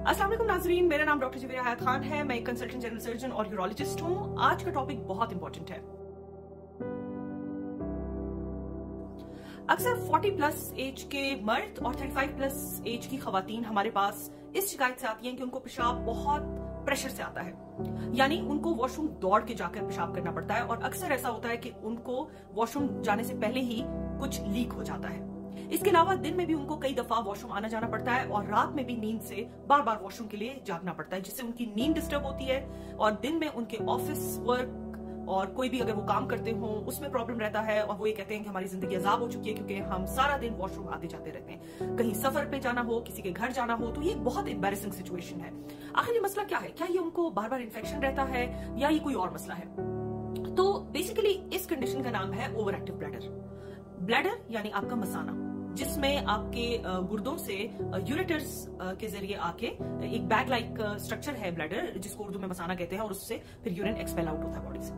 अस्सलाम वालेकुम नाज़रीन, मेरा नाम डॉक्टर जवेरिया हयात खान है। मैं एक कंसल्टेंट जनरल सर्जन और यूरोलॉजिस्ट हूँ। आज का टॉपिक बहुत इंपॉर्टेंट है। अक्सर 40 प्लस एज के मर्द और 35 प्लस एज की खवातीन हमारे पास इस शिकायत से आती हैं कि उनको पेशाब बहुत प्रेशर से आता है, यानी उनको वॉशरूम दौड़ के जाकर पेशाब करना पड़ता है। और अक्सर ऐसा होता है कि उनको वॉशरूम जाने से पहले ही कुछ लीक हो जाता है। इसके अलावा दिन में भी उनको कई दफा वॉशरूम आना जाना पड़ता है और रात में भी नींद से बार बार वॉशरूम के लिए जागना पड़ता है, जिससे उनकी नींद डिस्टर्ब होती है और दिन में उनके ऑफिस वर्क और कोई भी अगर वो काम करते हो उसमें प्रॉब्लम रहता है। और वो ये कहते हैं कि हमारी जिंदगी अजाब हो चुकी है क्योंकि हम सारा दिन वॉशरूम आते जाते रहते हैं। कहीं सफर पे जाना हो, किसी के घर जाना हो, तो ये एक बहुत एम्बैरेसिंग सिचुएशन है। आखिर ये मसला क्या है? क्या ये उनको बार बार इन्फेक्शन रहता है या ये कोई और मसला है? तो बेसिकली इस कंडीशन का नाम है ओवर एक्टिव ब्लैडर। ब्लैडर यानी आपका मसाना, जिसमें आपके गुर्दों से यूरेटर्स के जरिए आके एक बैग लाइक स्ट्रक्चर है ब्लैडर, जिसको उर्दू में मसाना कहते हैं, और उससे फिर यूरिन एक्सपेल आउट होता है बॉडी से।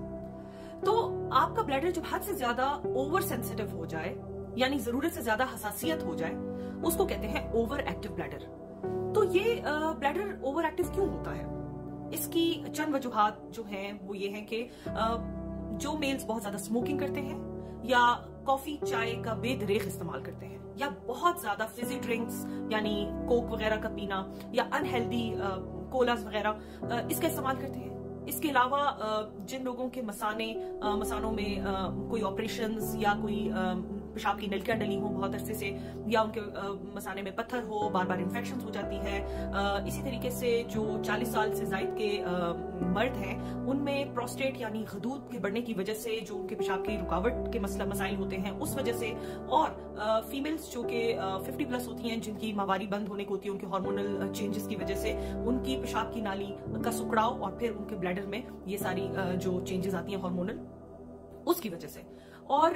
तो आपका ब्लैडर जब हद से ज्यादा ओवर सेंसिटिव हो जाए, यानी जरूरत से ज्यादा हसासियत हो जाए, उसको कहते हैं ओवर एक्टिव ब्लैडर। तो ये ब्लैडर ओवर एक्टिव क्यों होता है? इसकी चंद वजूहात जो हैं वो ये हैं कि जो मेल्स बहुत ज्यादा स्मोकिंग करते हैं, या कॉफी चाय का बेदरेख इस्तेमाल करते हैं, या बहुत ज्यादा फिजी ड्रिंक्स यानी कोक वगैरह का पीना, या अनहेल्दी कोलास वगैरह इसका इस्तेमाल करते हैं। इसके अलावा जिन लोगों के मसानों में कोई ऑपरेशंस या कोई पेशाब की नलकियां डली हो बहुत अरसे से, या उनके मसाने में पत्थर हो, बार बार इन्फेक्शन हो जाती है। इसी तरीके से जो 40 साल से जायद के मर्द हैं, उनमें प्रोस्टेट यानी गदूद के बढ़ने की वजह से जो उनके पेशाब की रुकावट के मसाइल होते हैं उस वजह से, और फीमेल्स जो कि 50 प्लस होती हैं जिनकी माहवारी बंद होने को होती है उनके हार्मोनल चेंजेस की वजह से, उनकी पेशाब की नाली का सुकड़ाव और फिर उनके ब्लैडर में ये सारी जो चेंजेस आती हैं हार्मोनल, उसकी वजह से। और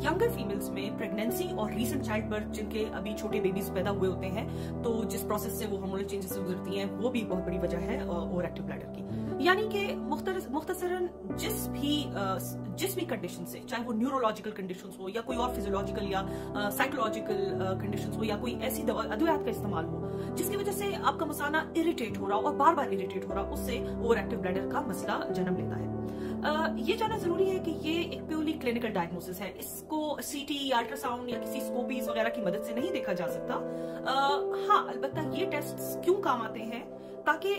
यंगर फीमेल्स में प्रेगनेंसी और रीसेंट चाइल्ड बर्थ, जिनके अभी छोटे बेबीज पैदा हुए होते हैं, तो जिस प्रोसेस से वो हार्मोनल चेंजेस से गुजरती हैं, वो भी बहुत बड़ी वजह है ओवर एक्टिव ब्लैडर की। यानी कि मुख्तसरन जिस भी कंडीशन से, चाहे वो न्यूरोलॉजिकल कंडीशंस हो या कोई और फिजियोलॉजिकल या साइकोलॉजिकल कंडीशंस हो, या कोई ऐसी अद्वियात का इस्तेमाल हो जिसकी वजह से आपका मसाना इरिटेट हो रहा हो और बार बार इरिटेट हो रहा हो, उससे ओवर एक्टिव ब्लैडर का मसला जन्म लेता है। ये जानना जरूरी है कि ये एक प्योरली क्लिनिकल डायग्नोसिस है। इसको सीटी या अल्ट्रासाउंड या किसी स्कोपीज वगैरह की मदद से नहीं देखा जा सकता। हाँ, अलबत्ता ये टेस्ट क्यों काम आते हैं? ताकि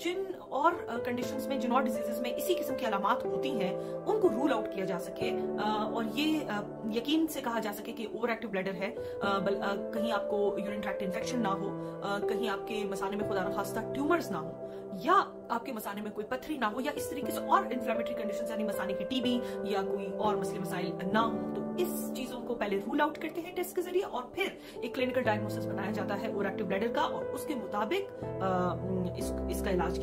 जिन और कंडीशंस में, जिन और डिजीजेस में इसी किस्म की अलामात होती हैं, उनको रूल आउट किया जा सके और ये यकीन से कहा जा सके कि ओवर एक्टिव ब्लैडर है। कहीं आपको यूरिन ट्रैक्ट इन्फेक्शन ना हो, कहीं आपके मसाने में खुदा न खास्ता ट्यूमर्स ना हो, या आपके मसाने में कोई पथरी ना हो, या इस तरीके से और इन्फ्लेमेटरी कंडीशंस यानी मसाने की टीबी या कोई और मसले मसाइल ना हो। तो इस चीजों को पहले रूल आउट करते हैं टेस्ट के जरिए और फिर एक क्लिनिकल डायग्नोसिस बनाया जाता है ओवर एक्टिव ब्लैडर का, और उसके मुताबिक इसका इलाज